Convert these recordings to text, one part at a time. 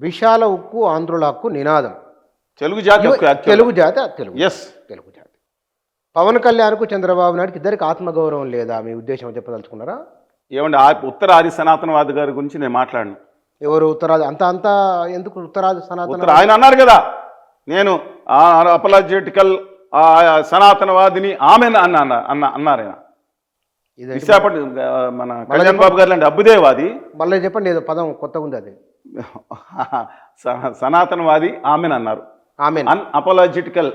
విశాల ఉక్కు ఆంధ్రుల హక్కు నినాదం. తెలుగు జాతి తెలుగు జాతి తెలుగు ఎస్ తెలుగు జాతి. పవన్ కళ్యాణ్కు చంద్రబాబు నాయుడుకి ఇద్దరికి ఆత్మగౌరవం లేదా? మీ ఉద్దేశం చెప్పదలుచుకున్నారా? ఏమండి, ఉత్తర ఆది సనాతనవాది గారి గురించి నేను మాట్లాడను. ఎవరు ఉత్తరాది? అంత ఎందుకు ఉత్తరాది సనాతన? ఆయన అన్నారు కదా, నేను అపలాజెటికల్ సనాతనవాదిని ఆమె అన్నారు ఆయన. విశాఖపట్నం మన కళ్యాణ్ బాబు గారు లాంటి అభ్యుదయవాది. మళ్ళీ చెప్పండి, ఏదో పదం కొత్తగా ఉంది అది. సనాతనవాది ఆమెను అన్నారు. అపలాజెటికల్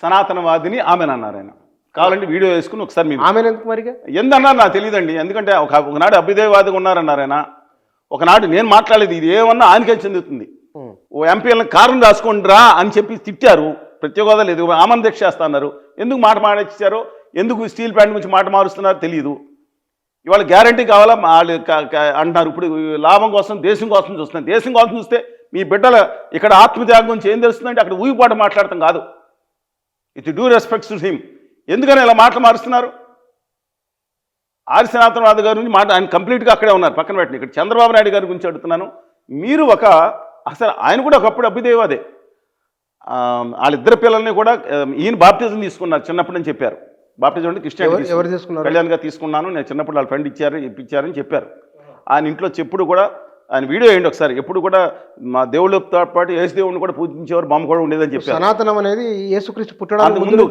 సనాతనవాదిని ఆమెను అన్నారు ఆయన. కావాలంటే వీడియో వేసుకుని ఒకసారి మీరు ఆమెను ఎందుకు మరిగా ఎందన్నారు నాకు తెలియదండి. ఎందుకంటే ఒకనాడు అభ్యుదయవాదిగా ఉన్నారన్నారు ఆయన, ఒకనాడు నేను మాట్లాడలేదు. ఇది ఏమన్నా ఆయనకే చెందుతుంది. ఓ ఎంపీలను కారణం రాసుకుంటారా అని చెప్పి తిట్టారు. ప్రత్యేక హోదా లేదు, ఆమరణ దీక్ష చేస్తా అన్నారు. ఎందుకు మాట మాడిచ్చారో, ఎందుకు స్టీల్ ప్లాంట్ గురించి మాట మారుస్తున్నారో తెలియదు. ఇవాళ గ్యారంటీ కావాలా అంటున్నారు. ఇప్పుడు లాభం కోసం, దేశం కోసం చూస్తున్నారు. దేశం కోసం చూస్తే మీ బిడ్డల ఇక్కడ ఆత్మత్యాగం గురించి ఏం తెలుస్తుందంటే అక్కడ ఊగిపాటు మాట్లాడటం కాదు. It due respects to him. ఎందుకని ఇలా మాటలు మారుస్తున్నారు? ఆది సనాతనవాది గారి గురించి మాట ఆయన కంప్లీట్గా అక్కడే ఉన్నారు, పక్కన పెట్టండి. ఇక్కడ చంద్రబాబు నాయుడు గారి గురించి అడుగుతున్నాను. మీరు అసలు ఆయన కూడా ఒకప్పుడు అభ్యుదయవాదే. వాళ్ళిద్దరు పిల్లల్ని కూడా ఈయన బాప్టిజం తీసుకున్నారు చిన్నప్పుడు అని చెప్పారు. బాప్టిజం అంటే క్రిస్టియన్ ఎవరు తీసుకున్నారు? కళ్యాణ్ గారు తీసుకున్నాను, నేను చిన్నప్పుడు వాళ్ళ ఫ్రెండ్ ఇప్పించారని చెప్పారు. ఆయన ఇంట్లో చెప్పుడు కూడా ఆయన వీడియో వేయండి ఒకసారి. ఎప్పుడు కూడా మా దేవుళ్ళతో పాటు యేసు దేవుడిని కూడా పూజించేవారు, బొమ్మ కూడా ఉండేదని చెప్పారు. సనాతనం అనేది యేసుక్రీస్తు పుట్టడానికి ముందు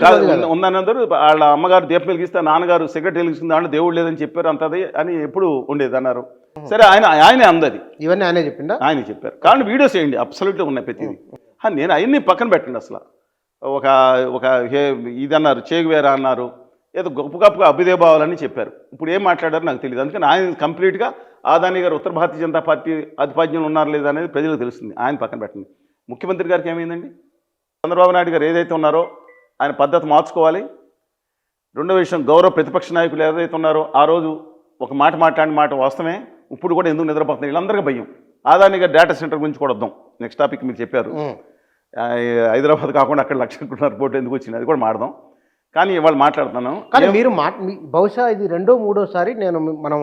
ఉందనందరూ. వాళ్ళ అమ్మగారు దీపం వెలిగిస్తే నాన్నగారు సిగరెట్ వెలిగిస్తుంది, దాంట్లో దేవుడు లేదని చెప్పారు అంతది అని ఎప్పుడు ఉండేది అన్నారు. సరే, ఆయనే అందది. ఇవన్నీ ఆయనే చెప్పిండా? ఆయన చెప్పారు. కానీ వీడియోస్ వేయండి, అబ్సల్యూట్గా ఉన్నాయి ప్రతిదీ. నేను అవన్నీ పక్కన పెట్టండి. అసలు ఒక ఇది అన్నారు, చేగువేరా అన్నారు, ఏదో గొప్పగా అభ్యుదయభావాలని చెప్పారు. ఇప్పుడు ఏం మాట్లాడారో నాకు తెలియదు. అందుకని ఆయన కంప్లీట్గా అదానీ గారు ఉత్తర భారతీయ జనతా పార్టీ ఆధిపత్యం ఉన్నారు లేదా అనేది ప్రజలకు తెలుస్తుంది. ఆయన పక్కన పెట్టండి. ముఖ్యమంత్రి గారికి ఏమైందండి? చంద్రబాబు నాయుడు గారు ఏదైతే ఉన్నారో ఆయన పద్ధతి మార్చుకోవాలి. రెండో విషయం, గౌరవ ప్రతిపక్ష నాయకులు ఏదైతే ఉన్నారో ఆ రోజు ఒక మాట మాట్లాడిన మాట వాస్తవమే. ఇప్పుడు కూడా ఎందుకు నిద్రపోతున్నారు వీళ్ళందరికీ భయం. అదానీ గారు డేటా సెంటర్ గురించి కూడా వద్దాం. నెక్స్ట్ టాపిక్ మీరు చెప్పారు. హైదరాబాద్ కాకుండా అక్కడ 1,00,000 కోట్లు ఎందుకు వచ్చింది అది కూడా మాడదాం. కానీ ఇవాళ మాట్లాడుతున్నాను. కానీ మీరు బహుశా ఇది రెండో మూడోసారి మనం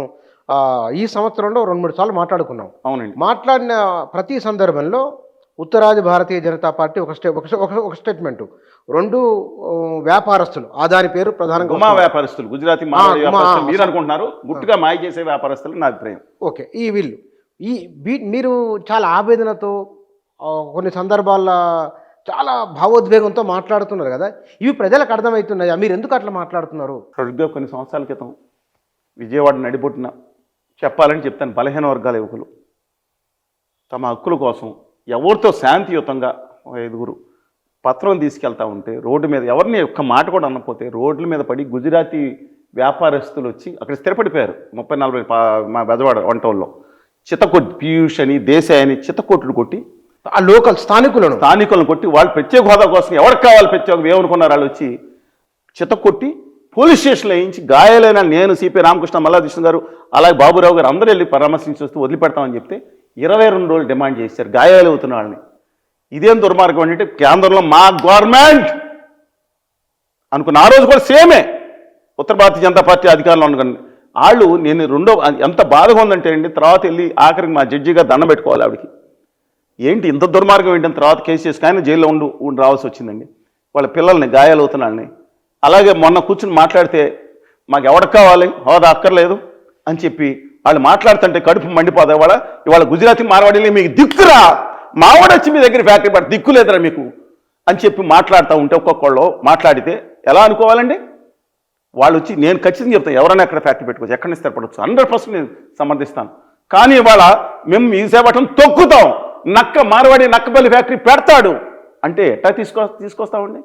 ఈ సంవత్సరంలో 2-3 సార్లు మాట్లాడుకున్నాం. అవునండి. మాట్లాడిన ప్రతి సందర్భంలో ఉత్తరాది భారతీయ జనతా పార్టీ ఒక స్టేట్మెంటు, 2 వ్యాపారస్తులు, అదాని పేరు ప్రధానంగా వ్యాపారస్తులు, గుజరాతీ మీరు అనుకుంటున్నారు, గుట్టుగా మాయ చేసే వ్యాపారస్తులు నా అభిప్రాయం. ఓకే, వీళ్ళు మీరు చాలా ఆవేదనతో కొన్ని సందర్భాల్లో చాలా భావోద్వేగంతో మాట్లాడుతున్నారు కదా, ఇవి ప్రజలకు అర్థమవుతున్నాయా? మీరు ఎందుకు అట్లా మాట్లాడుతున్నారు? కొన్ని సంవత్సరాల క్రితం విజయవాడ నడిబొట్టిన చెప్పాలని చెప్తాను, బలహీన వర్గాల యువకులు తమ హక్కుల కోసం ఎవరితో శాంతియుతంగా 5 పత్రం తీసుకెళ్తా ఉంటే రోడ్డు మీద ఎవరిని ఒక్క మాట కూడా అనకపోతే రోడ్ల మీద పడి గుజరాతీ వ్యాపారస్తులు వచ్చి అక్కడ స్థిరపడిపోయారు. 30-40 మా బెజవాడ వంటల్లో చిత్తకొట్టి పీయూష్ అని దేశాయ్ అని చిత్తకొట్టుడు కొట్టి ఆ లోకల్ స్థానికులను కొట్టి వాళ్ళు ప్రత్యేక హోదా కోసం ఎవరికి కావాలి ప్రత్యేక ఏమనుకున్నారు వాళ్ళు వచ్చి చిత్తకొట్టి పోలీస్ స్టేషన్లో వేయించి గాయాలైన నేను సిపి రామకృష్ణ మల్లాకృష్ణ గారు అలాగే బాబురావు గారు అందరూ వెళ్ళి పరామర్శించి వస్తూ వదిలిపెడతామని చెప్తే 22 రోజులు డిమాండ్ చేశారు గాయాలు అవుతున్న వాళ్ళని. ఇదేం దుర్మార్గం అంటే కేంద్రంలో మా గవర్నమెంట్ అనుకున్న ఆ రోజు కూడా సేమే ఉత్తర భారతీయ జనతా పార్టీ అధికారంలో ఉన్న వాళ్ళు నేను ఎంత బాధగా ఉందంటే అండి, తర్వాత వెళ్ళి ఆఖరికి మా జడ్జి గారు దండం పెట్టుకోవాలి ఆవిడకి. ఏంటి ఇంత దుర్మార్గం ఏంటని తర్వాత కేసు చేసి ఆయన జైల్లో ఉండి రావాల్సి వచ్చిందండి. వాళ్ళ పిల్లల్ని గాయాలు అవుతున్నాళ్ళని. అలాగే మొన్న కూర్చుని మాట్లాడితే మాకు ఎవరికి కావాలి హోదా అక్కర్లేదు అని చెప్పి వాళ్ళు మాట్లాడుతుంటే కడుపు మండిపోదా. ఇవాళ గుజరాతీ మార్వాడీలు మీకు దిక్కురా, మావాడు వచ్చి మీ దగ్గర ఫ్యాక్టరీ పడి దిక్కు లేదురా మీకు అని చెప్పి మాట్లాడుతూ ఉంటే ఒక్కొక్కళ్ళు మాట్లాడితే ఎలా అనుకోవాలండి? వాళ్ళు వచ్చి నేను ఖచ్చితంగా చెప్తాను ఎవరైనా ఎక్కడ ఫ్యాక్టరీ పెట్టుకోవచ్చు, ఎక్కడి నుంచి స్థిరపడవచ్చు, 100% నేను సమర్థిస్తాను. కానీ ఇవాళ మేము విశాఖపట్నం తొక్కుతాం, మార్వాడి నక్కపల్లి ఫ్యాక్టరీ పెడతాడు అంటే ఎట్లా తీసుకొస్తామండి?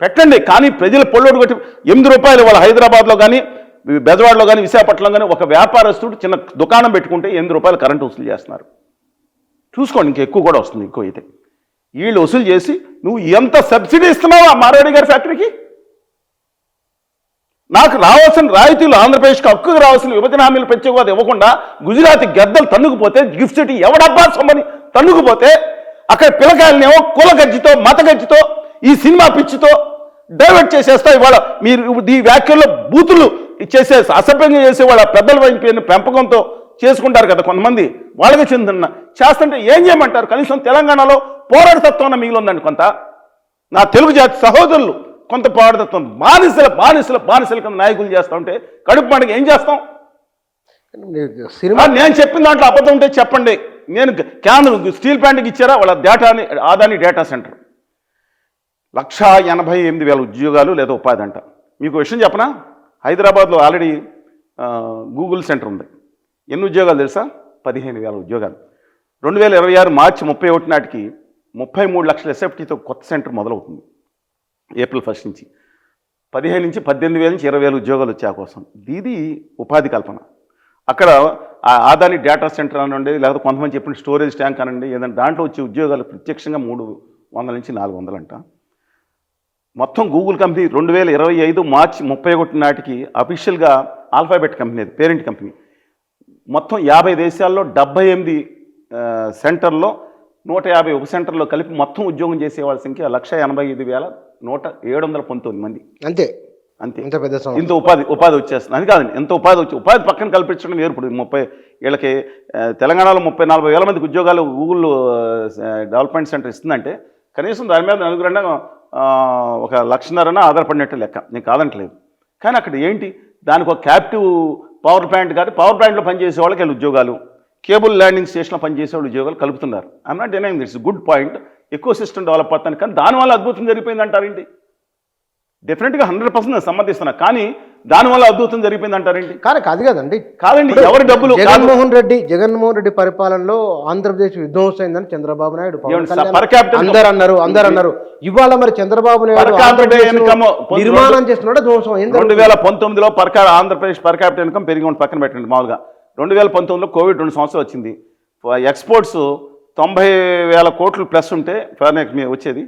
పెట్టండి. కానీ ప్రజల పొల్లోడు కొట్టి ₹8 వాళ్ళ హైదరాబాద్లో కానీ బెజవాడలో కానీ విశాఖపట్నంలో కానీ ఒక వ్యాపారస్తుడు చిన్న దుకాణం పెట్టుకుంటే ₹8 కరెంటు వసూలు చేస్తున్నారు. చూసుకోండి, ఇంకా ఎక్కువ కూడా వస్తుంది. ఎక్కువ అయితే వీళ్ళు వసూలు చేసి నువ్వు ఎంత సబ్సిడీ ఇస్తున్నావు ఆ మార్వాడి గారి ఫ్యాక్టరీకి? నాకు రావాల్సిన రాయితీలు ఆంధ్రప్రదేశ్కి హక్కుకు రావాల్సిన విభజన హామీలు ప్రత్యేకవాద ఇవ్వకుండా గుజరాతీ గద్దలు తన్నుకుపోతే గిఫ్ట్ సిటీ ఎవడబ్బా సొమ్మని తన్నుకుపోతే అక్కడ పిల్లకాయలనేమో కుల గజ్జితో మత గజ్జితో ఈ సినిమా పిచ్చితో డైవర్ట్ చేసేస్తా. ఇవాళ మీరు ఈ వ్యాఖ్యల్లో బూతులు చేసే అసభ్యంగా చేసే వాళ్ళ పెద్దల వైపు పెంపకంతో చేసుకుంటారు కదా కొంతమంది, వాళ్ళకి చెందిన చేస్తుంటే ఏం చేయమంటారు? కనీసం తెలంగాణలో పోరాటతత్వం మిగిలి ఉందండి కొంత. నా తెలుగు జాతి సహోదరులు కొంత పోరాటతత్వం, బానిసల కింద నాయకులు చేస్తూ ఉంటే కడుపు పండుగ ఏం చేస్తాం? సినిమా నేను చెప్పిన దాంట్లో అబద్ధం ఉంటే చెప్పండి. నేను కేంద్రం స్టీల్ ప్లాంట్కి ఇచ్చారా వాళ్ళ డేటాని, అదాని డేటా సెంటర్ 1,88,000 ఉద్యోగాలు లేదా ఉపాధి అంట. మీకు విషయం చెప్పనా, హైదరాబాద్లో ఆల్రెడీ గూగుల్ సెంటర్ ఉంది. ఎన్ని ఉద్యోగాలు తెలుసా? 15,000 ఉద్యోగాలు. 2026 మార్చి 31 నాటికి 33 లక్షల ఎస్ఎఫ్టీతో కొత్త సెంటర్ మొదలవుతుంది. ఏప్రిల్ 1 నుంచి 15 నుంచి 18,000 నుంచి 20,000 ఉద్యోగాలు వచ్చే కోసం. ఇది ఉపాధి కల్పన. అక్కడ ఆదాని డేటా సెంటర్ అనండి, లేకపోతే కొంతమంది చెప్పిన స్టోరేజ్ ట్యాంక్ అనండి, ఏదైనా దాంట్లో వచ్చే ఉద్యోగాలు ప్రత్యక్షంగా 300 నుంచి 400 అంట. మొత్తం గూగుల్ కంపెనీ 2025 మార్చి 31 నాటికి అఫీషియల్గా ఆల్ఫాబెట్ కంపెనీ, పేరెంట్ కంపెనీ, మొత్తం 50 దేశాల్లో 78 సెంటర్లో 151 సెంటర్లో కలిపి మొత్తం ఉద్యోగం చేసే వాళ్ళ సంఖ్య 185,719 మంది. అంతే అంతే. ఇంత పెద్ద ఇంత ఉపాధి వచ్చేస్తుంది. అది కాదండి, ఎంత ఉపాధి పక్కన కల్పించడం వేరు. ఇప్పుడు 30 వీళ్ళకి తెలంగాణలో 30-40 వేల మందికి ఉద్యోగాలు గూగుల్ డెవలప్మెంట్ సెంటర్ ఇస్తుందంటే కనీసం దాని మీద నలుగురన్నా 1,50,000 ఆధారపడినట్టు లెక్క. నేను కాదంటలేదు. కానీ అక్కడ ఏంటి, దానికి ఒక క్యాప్టివ్ పవర్ ప్లాంట్ కాదు, పవర్ ప్లాంట్లో పనిచేసే వాళ్ళకి వీళ్ళు ఉద్యోగాలు, కేబుల్ ల్యాండింగ్ స్టేషన్లో పనిచేసే వాళ్ళు ఉద్యోగాలు కలుపుతున్నారు. I'm not denying that's good point. Ecosystem develop అవుతాను, కానీ దానివల్ల అద్భుతం జరిగిపోయింది అంటారేంటి? డెఫినెట్గా 100% నేను సమ్మతిస్తున్నా, కానీ దానివల్ల అద్భుతం జరిగిపోయింది అంటారేంటి? కానీ కాదు కదండి. కాదండి, ఎవరి డబ్బులు? జగన్మోహన్ రెడ్డి పరిపాలనలో ఆంధ్రప్రదేశ్ విధ్వంసం అయిందని చంద్రబాబు నాయుడు, పవన్ కళ్యాణ్ అందరు అన్నారు. ఇవాళ మరి చంద్రబాబు నాయుడు నిర్మాణం చేస్తున్నాడు, ధ్వంసం అయింది. 2019లో ఆంధ్రప్రదేశ్ పర్ క్యాపిటల్ ఇన్కమ్ పెరిగి ఉండి పక్కన పెట్టండి. మామూలుగా 2019లో కోవిడ్ 2 సంవత్సరాలు వచ్చింది. ఎక్స్పోర్ట్స్ 90,000 కోట్లు ప్లస్ ఉంటే ఫారెన్ ఎక్స్చేంజ్ వచ్చేది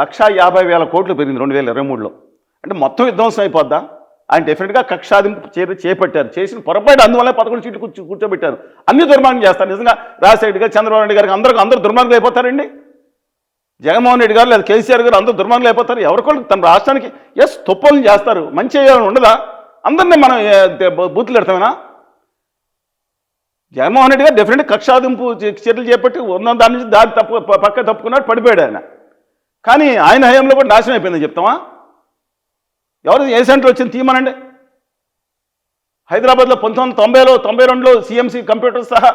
150,000 కోట్లు పెరిగింది 2023లో. అంటే మొత్తం విధ్వంసం అయిపోద్దా? ఆయన డెఫినెట్గా కక్షాదింపు చేపట్టారు. చేసిన పొరపాటు, అందువల్ల 11 సీట్లు కూర్చోబెట్టారు. అన్ని దుర్మార్గం చేస్తారు. నిజంగా రాజశేఖర్ గారు, చంద్రబాబు నాయుడు గారికి అందరూ దుర్మార్గులు అయిపోతారండి. జగన్మోహన్ రెడ్డి గారు లేదా కేసీఆర్ గారు అందరూ దుర్మార్గులు అయిపోతారు. ఎవరికొళ్ళు తన రాష్ట్రానికి తొప్పులను చేస్తారు, మంచి చేయాలని ఉండదా? అందరినీ మనం బూతులు పెడతామేనా? జగన్మోహన్ రెడ్డి గారు డెఫినెట్గా కక్షాదింపు చర్యలు చేపట్టి ఉన్న దాని నుంచి పక్క తప్పుకున్నాడు, పడిపోయాడు ఆయన. కానీ ఆయన హయాంలో కూడా నాశనం అయిపోయిందని చెప్తామా? ఎవరు ఏ సెంటర్ వచ్చింది తీయమనండి. హైదరాబాద్లో 1990లో 92లో సిఎంసి కంప్యూటర్ సహా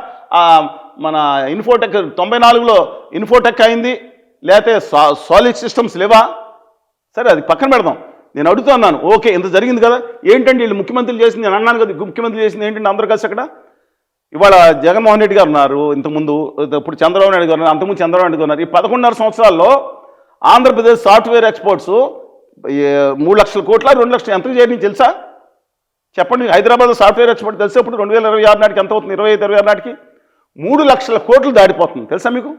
మన ఇన్ఫోటెక్, 94లో ఇన్ఫోటెక్ అయింది. లేకపోతే సాలిడ్ సిస్టమ్స్ లేవా? సరే, అది పక్కన పెడదాం. నేను అడుగుతున్నాను, ఓకే ఇంత జరిగింది కదా, ఏంటంటే వీళ్ళు ముఖ్యమంత్రులు చేసింది, నేను అన్నాను కదా ముఖ్యమంత్రులు చేసింది ఏంటంటే అందరూ కలిసి అక్కడ. ఇవాళ జగన్మోహన్ రెడ్డి గారు ఉన్నారు, ఇంతకుముందు ఇప్పుడు చంద్రబాబు నాయుడు గారు ఉన్నారు, అంతకుముందు చంద్రబాబు నాయుడు గారు ఉన్నారు. ఈ 11.5 సంవత్సరాల్లో ఆంధ్రప్రదేశ్ సాఫ్ట్వేర్ ఎక్స్పోర్ట్స్ 3 లక్షల కోట్ల 2 లక్షలు ఎంతకు చేరి తెలుసా? చెప్పండి. హైదరాబాద్లో సాఫ్ట్వేర్ ఎక్స్పోర్ట్ తెలిసేప్పుడు 2026 నాటికి ఎంత అవుతుంది? 25-26 నాటికి 3 లక్షల కోట్లు దాటిపోతుంది. తెలుసా మీకు?